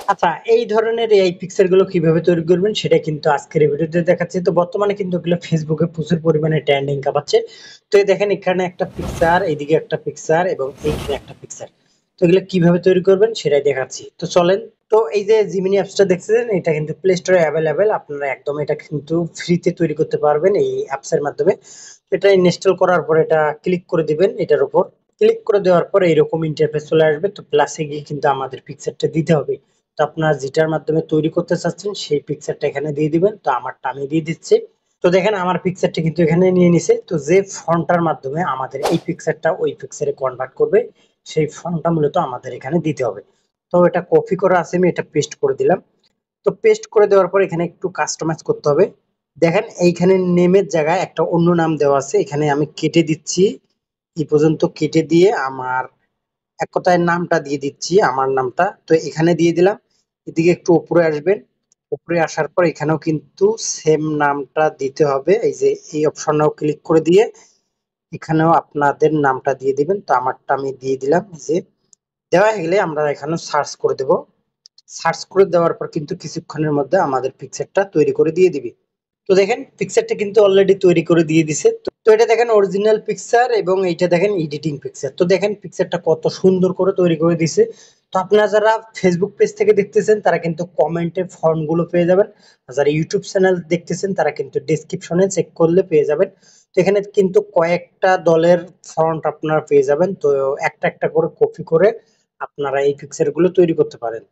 আচ্ছা, এই ধরনের এআই পিকচার গুলো কিভাবে তৈরি করবেন সেটা কিন্তু আজকের এই ভিডিওতে দেখাচ্ছি। তো বর্তমানে কিন্তু এগুলো ফেসবুকে প্রচুর পরিমাণে ট্রেন্ডিং কাঁপাচ্ছে। তো এই দেখেন এখানে একটা পিকচার, এইদিকে একটা পিকচার এবং এইখানে একটা পিকচার। তো এগুলো কিভাবে তৈরি করবেন সেটাই দেখাচ্ছি। তো চলেন। তো এই যে জিমিনি অ্যাপসটা দেখতেছেন এটা কিন্তু প্লে স্টোরে অ্যাভেলেবেল। আপনারা একদম এটা কিন্তু ফ্রিতে তৈরি করতে পারবেন এই অ্যাপস এর মাধ্যমে। এটা ইনস্টল করার পর এটা ক্লিক করে দিবেন এটার উপর। ক্লিক করে দেওয়ার পর এইরকম ইন্টারফেস চলে আসবে। তো প্লাসে গিয়ে কিন্তু আমাদের পিকচারটা দিতে হবে। তো আপনার যেটার মাধ্যমে তৈরি করতে চাচ্ছেন সেই পিকচারটা এখানে দিয়ে দিবেন। তো আমারটা আমি দিয়ে দিচ্ছি। তো দেখেন আমার পিকচারটা কিন্তু এখানে নিয়ে নিছে। তো যে ফন্টটার মাধ্যমে আমাদের এই পিকচারটা ওই পিকচারে কনভার্ট করবে সেই ফন্টটা মূলত আমাদের এখানে দিতে হবে। তো এটা কপি করা আছে, আমি এটা পেস্ট করে দিলাম। তো পেস্ট করে দেওয়ার পর এখানে একটু কাস্টমাইজ করতে হবে। দেখেন এইখানে নেমের জায়গায় একটা অন্য নাম দেওয়া আছে, এখানে আমি কেটে দিচ্ছি। এই পর্যন্ত কেটে দিয়ে আমার এক কথায় নামটা দিয়ে দিচ্ছি, আমার নামটা তো এখানে দিয়ে দিলাম। এদিকে একটু উপরে আসবেন। উপরে আসার পর এখানেও কিন্তু সেম নামটা দিতে হবে। এই যে এই অপশনটাও ক্লিক করে দিয়ে এখানেও আপনাদের নামটা দিয়ে দিবেন। তো আমারটা আমি দিয়ে দিলাম। এই যে দেওয়া হয়ে গেলে আমরা এখানে সার্চ করে দেব। সার্চ করে দেওয়ার পর কিন্তু কিছুক্ষণের মধ্যে আমাদের পিকচারটা তৈরি করে দিয়ে দিবে। তো দেখেন পিকচারটা কিন্তু অলরেডি তৈরি করে দিয়ে দিছে। তো এটা দেখেন অরিজিনাল পিকচার এবং এইটা দেখেন এডিটিং পিকচার। তো দেখেন পিকচারটা কত সুন্দর করে তৈরি করে দিছে। তো আপনারা যারা ফেসবুক পেজ থেকে দেখতেছেন তারা কিন্তু কমেন্টে ফন্ট গুলো পেয়ে যাবেন। আর যারা ইউটিউব চ্যানেল দেখতেছেন তারা কিন্তু ডেসক্রিপশনে চেক করলে পেয়ে যাবেন। তো এখানে কিন্তু কয়েকটা দলের ফন্ট আপনারা পেয়ে যাবেন। তো একটা একটা করে কপি করে আপনারা এই পিকচার গুলো তৈরি করতে পারেন।